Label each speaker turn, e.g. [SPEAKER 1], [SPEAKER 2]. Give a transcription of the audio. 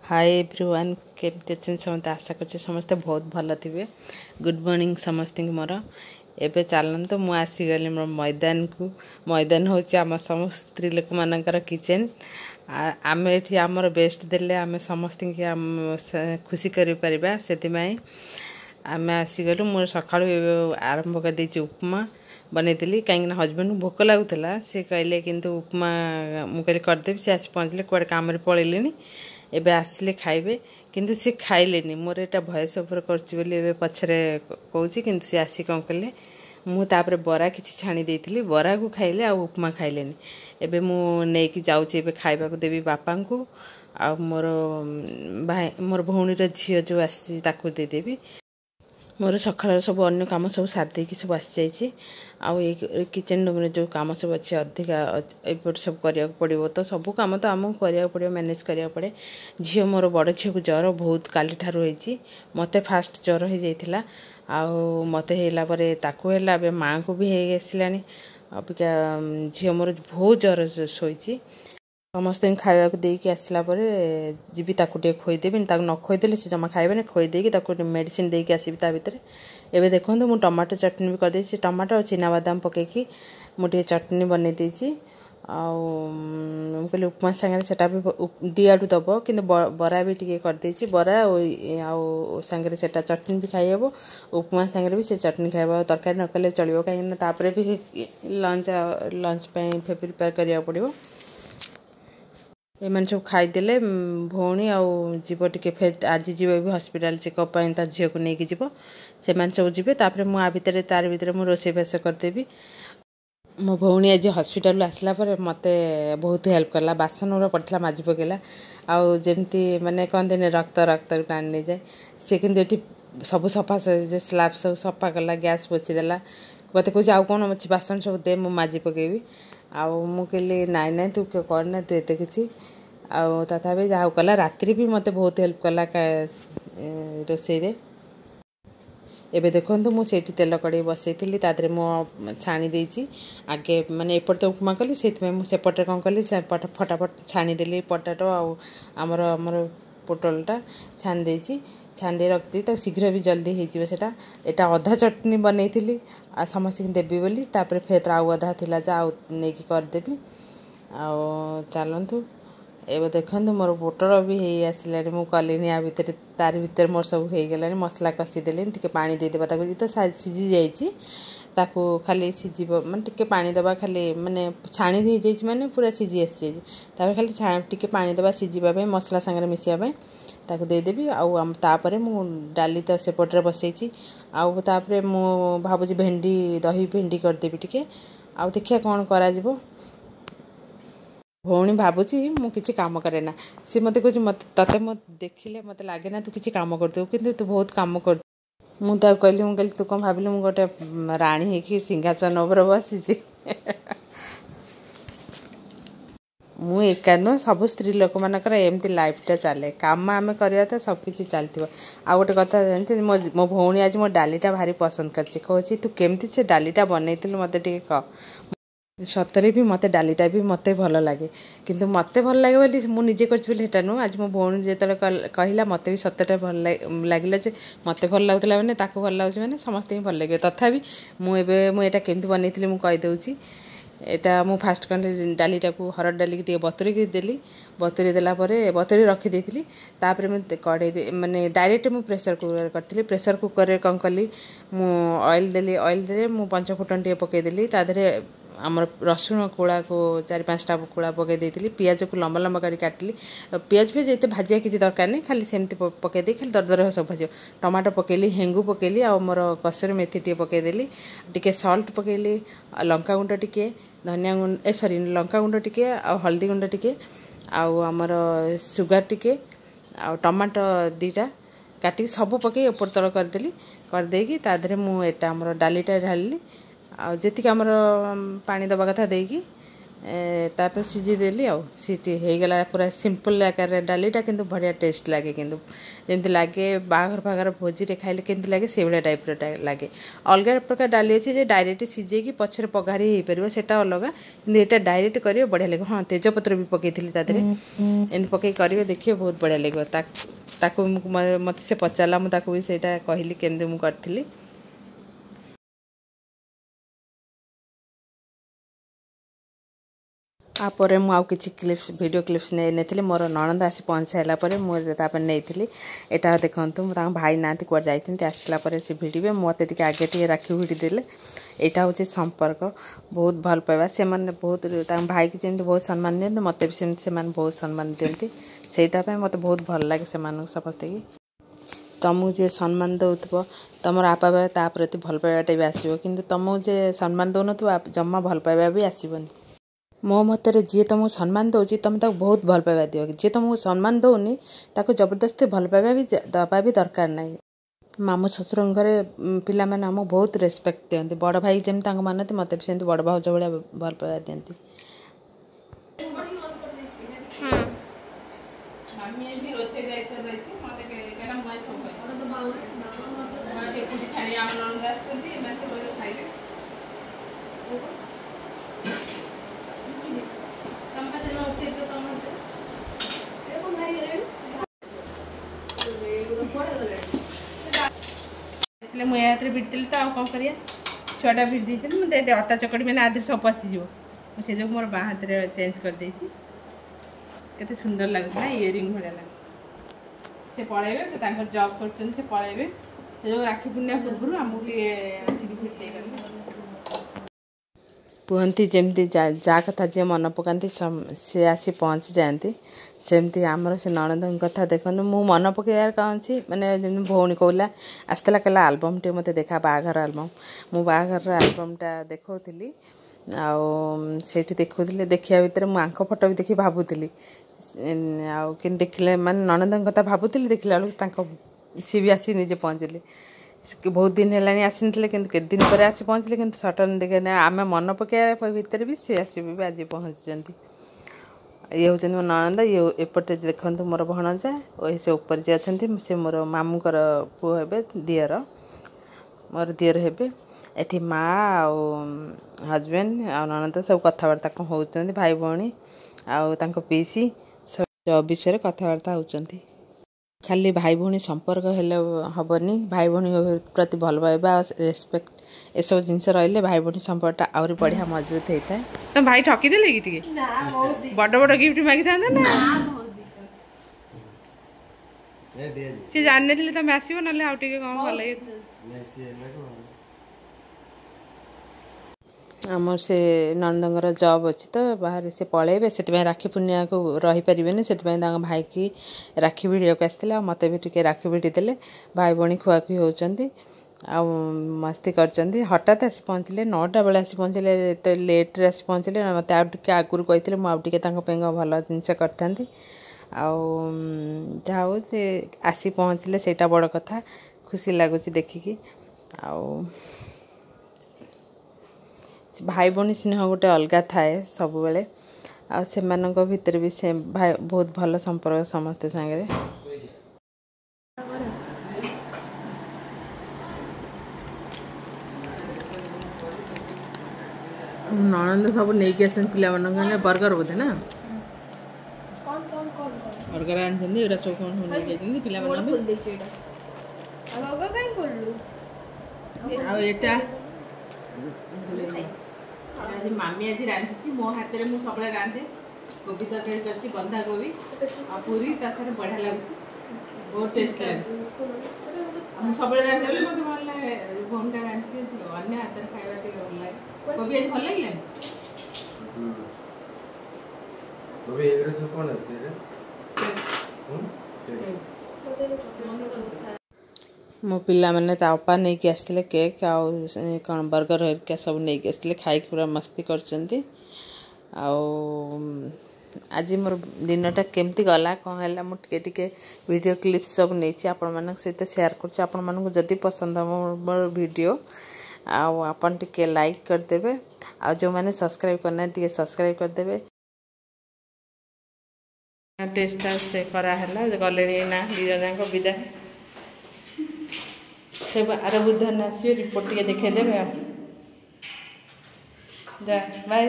[SPEAKER 1] Hi everyone केमती अच्छे समस्त आशा कर समस्ते बहुत भल थे। गुड मॉर्निंग समस्त मोर एवं चलते मुझे आसीगली मोर मैदान को। मैदान हूँ आम समस्त स्त्री लोक मानकर किचेन। आम ये आमर बेस्ट देले आम समस्त खुशी कर से आम आसीगलु। मोर सका आरंभ कर उपमा बनईली कहीं हजबैंड को भोक लगुला सी कहले किंतु उपमा मुझे करदेवी सी आसी पहुँचले कड़े कम पलैले एबे आसिले खाइबे किंतु सी खाइलेनी। मोर एटा भयस ऊपर कर पछरे कहूँ किंतु सी आसी कौन कले मुझे बरा किसी छाणी देती बरा को खाइले आ उपमा खाइलेनी। एबे मु नेकी जाउची एबे खाइबा को देवी बापा को आ मोर भाई मोर भौणीर झील जो आसी ताकू देदेवी। मोर सकाळ सब अन्य काम सब सारी सब आसी जाइए आउ किचेन रूम जो काम सब अच्छे अधिका एपट सब करिया पड़ो तो सब काम तो आमको करिया पड़ो मैनेज करिया पड़े। झील मोर बड़ झील को ज्वर बहुत काली ठारू होइछि। मते फास्ट ज्वर हो जाइथिला आउ मते हेला परे ताकू हेला बे मां को भी हे आसिलानी। अबिका झील मोर बहुत ज्वर सोइछि। समस्त खावा देकी आसला जीवी ताकू खोईदेवी न खोईदे से जमा खाइबे खोईदेकी मेडिसिन देकी आसबि ता भितर। एबे देखो मु टमाटो चटनी भी कर टमाटो और चिनाबादाम पकईकी मुझे चटनी बनई देछि। कहले उपमा सांगे सेटा भी दिआडू दब कि बरा भी टी करदे बरा सांगे सेटा चटनी भी खाई हे। उपमा सांगे भी से चटनी खाइब तरकारी न कले चलो कहीं भी लंच प्रिपेयर करिया पड़ो। एमन सब खाईदे भौणी आव टे फेर आज जीव भी हस्पिटाल चेकअप झील को लेकिन जीव से सब जी मुझे तार भर मुझे रोसईबास करदेवी। मो भौणी आज हस्पिटाल आसला मत बहुत हेल्प कला बासन गुड़ा पड़ता माजी पकेला आमती मानने कहते रक्त रक्त टाणी नहीं जाए सी कि सब सफा जो स्लाब सब सफा कला गैस पोछीदेला मत कह आउ कौन अच्छी बासन सब दे मु माजी पकेबी कहली नाई नाई तू करना तू एत कि तथापि जहाँ कला रात्रि भी मत बहुत हेल्प कला रोसे। एबे देखो मुझे तेल कड़े बसई तादे मो छाणी देती आगे माने एपट तो उपमा कली से सेपटे कौन कली फटाफट छाणीदेली पटाटो आमर आमर पोटलटा छाणी देती छाणी दे रखी तो शीघ्र भी जल्दी होटा। एटा अधा चटनी बनई आ समस्त देवी बोली फेर आउ अधा थिला जा नहीं करदेवी चलतु। एवं देखो मोर पोटल भी हो आसला मु कलिनी आ भितर तार भर मोर सब हो गला मसला कषिदेली टे पा देदेबा तो सीझी जाइए ताकू खाली सीझ माने टे पानी दबा खाली माने छाणी हो माने पूरा सीझी आसी जाइए खाली टे पानी दबा सीझापी मसला सांगे मिसापी ताकू देदेवी आउे मु डाली तो सेपटे बसई आउे मु भावुँ भेंडी दही भेंडी करदेवी टे आउ देखिए कौन करा भौणी भावुची मु किसी काम करे ना सी मत कह मत ते मत देखिले मत लगे ना तू किसी काम कर कि तू बहुत काम कर मुझे कहली तू कौन भाविलु मु गोटे राणी हो सिंहासन उपर बसी मु एका नुह सब स्त्री लोक मानकर एमती लाइफटा चले काम आम करवा तो सबकि चलती। आ गोटे कथा जानते मो भौणी आज मो डालीटा भारी पसंद कर तू केमती से डालीटा बनई मत कह सतरे भी मत डालीटा भी मत भल लगे किंतु मत भल लगे बोली मुझे करटा नुह आज मो भौणी जो कहला मत भी सतटा भल लगे मत भल लगुला मैंने भल लगे मैंने समस्त ही भल लगे तथापि मुझे केमती बनई मुझे एटा मु फास्ट कहली डालीटा को हरड़ डाली टे बतुरी देली बतुरी देला बतुरी रखी तापर मैं कड़े माने डायरेक्ट मु प्रेशर कुकर करती प्रेशर कुकर कौन कली मु ऑयल देली ऑयल दे मु पंचफुटन टे पकईदेली तादे आमर रसुण कूड़ा को 4-5टा कूड़ा पकई देती पियाज को लंबा लंबा कर काटिली पियाज फिज ये भाजिया किसी दरकार नहीं खाली सेमती पकईदे खाली दरदर सब भाज टमाटो पकईली हेंगू पकईली आ मोर कसुरी मेथी टे पकईदेली टिके सल्ट पकईली लंका गुंड टिके धनिया गुंड सॉरी लंका गुंड टिके आ हल्दी गुंड टिके आमर सुगार टिके आ टमाटो 2टा काटिक सब पकई ऊपर तल करदेली करदेकी मुझे आमर डालीटा ढाली आजीक आमर पानी दबा कथा देकी तापर सीझीदेली आउ सीटी होगला पूरा सिंपल आकार डालीटा किंतु बढ़िया टेस्ट लगे किंतु जमी लगे बाहर फागर भोजी खाइले केमती लगे से भाया टाइप लगे अलग प्रकार डाली अच्छे डायरेक्ट सीझे पछरे पघारी हो पार से अलग कि यहाँ डायरेक्ट करेंगे बढ़िया लगे। हाँ तेजपत्र भी पकई एमती पकई करेंगे देखिए बहुत बढ़िया लगे मत से पचारा मुझे भी से कहली केमती मुझे करी आपर मु किसी क्लिप्स वीडियो क्लिप्स नहीं मोर ननद आसी पहुँच सारापर मुझे नहीं यहाँ देखूँ भाई ना कुआ जाती आसला से भिड़े मत आगे टे राखी भिड़ीदे यहाँ हूँ संपर्क बहुत भल पाइबा से बहुत भाई की जमी बहुत सम्मान दिखते मत भी से बहुत सम्मान दिखती से मत बहुत भल लगे से समस्ते की तुमको जे सम्मान दौथब तुम आपा भाई ता प्रति भल पाइबाटा भी आसो कि तुमको जे सम्मान दौन जमा भल पाइबा भी आसबनी मो मतरे जी तुमको सम्मान दौर तुम बहुत भल पाइबा दियो जी तुमको सम्मान दौनी ताको जबरदस्ती भल पाइबा भी दबा भी दरकार ना मामू शशुर घरे पिला माने आमको बहुत रेस्पेक्ट दिखती बड़ भाई जमी मानते मत भी सेमती बड़ भाज भाया भल पाइबा दिखती मुझे हाथ में भिड़ी तो आउ कौन करिया छुआटा भिड़ी देती मुझे अटा चकड़ी मैंने आधे सब पशिज से जो मोर बाँ हाथ में चेंज कर देती केते सुंदर लगे ना इयरिंग भाया लगे से पलैबे जॉब कर पलैबे जो राखी पूर्णिमा पूर्व आमको आसिक भिड़ी कहती जमती जा कथा जी मन पकाती सी आसी पहुँची जाती सेमती आमर से ननद कथा देखो मु मन पकड़ कौन अच्छी मानने भौणी कहला आसला कहला आलबम टे मत देखा बाघर आलबम मु बाघर आलबमटा देखी आठी देखुली देखा भितर मुझ फोटो भी देखी भावुली कि देखिले माने ननद कथा भावुली देखला बेलू सी भी आसी निजे पहुँचले बहुत दिन है आसी कि दिन पर आसी पहुँचले कि सडन देखे आम मन पकड़ भितर भी सी आस भी आज पहुँची ये हूँ मो ननद ये एपटे देखो मोर भणजा और से ऊपर जी अच्छा से मोर मामूकर पुओ हे दियर मोर दियर हे एठी माँ हजबैंड आ ननद सब कथबार्ता कौन होती भाई भौणी आउ पीसी सब विषय कथबार्ता होती खाली भाई भौणी संपर्क हेले हेनी भाई भौणी प्रति भल पाइबा रेस्पेक्ट ए सब जिनस रही भाई भौणी संपर्कटा आहरी बढ़िया मजबूत होता है। तुम भाई ठकी देले कि बड़ बड़ गिफ्ट मांगी था ना सी जान नी तुम आसो ना आउ कौन भल आमर से नंदंगर जॉब अच्छी तो बाहर से पलैबे से राखी पूर्णिमा को रही पारे से भाई की राखी भिड़ा आसते मत भी टे राखी भिड़ी देले भाई भौणी खुआखुई होती मस्ती कर हठात आसी पहुँचले 9टा बेले आसी पहुँचले तो लेट्रे आसी पहुँचले मत आगुरी कहते मुझे भल जिनस करती जहाँ हो आसी पहुँचले से बड़ कथा खुशी लगुच देखिकी भाई भौणी स्नेह गोटे अलग थाए सब बेले से भितर भी से भाई बहुत भल संपर्क समस्त सागर ननंद सब नहीं आस पे बर्गर बोधे ना बर्गर आनी सब कौन नहीं पे आज मामी आज रांधि मो हाथ में मुझे सब रांधे कोबी तरकारी कर बंधा कोबी आ पूरी तार बढ़िया लगुच बहुत टेस्ट लगे सब रांधे मत भल लगे भौणीटा रांधि अन्य हाथ में खावा भल लगे कोबी आज भल लगे मो पिला मैंने अपा नहीं कि आसते केक कौन बर्गर हरिका सब नहीं आसते खाई पूरा मस्ती कर आज मोर दिनटा केमती गला कौन है मुझे वीडियो क्लिप्स सब नहीं आपण मान सहित शेयर कर जदि पसंद मोर वीडियो आपन टिके लाइक करदेवे आ जो मैंने सब्सक्राइब करना टे सब्सक्राइब करदेवे। टेस्ट टेस्ट कराला गले ना दीजाक विदा सब आर बुधवार आसवे रिपोर्ट टे देखेदेवे। जा बाय।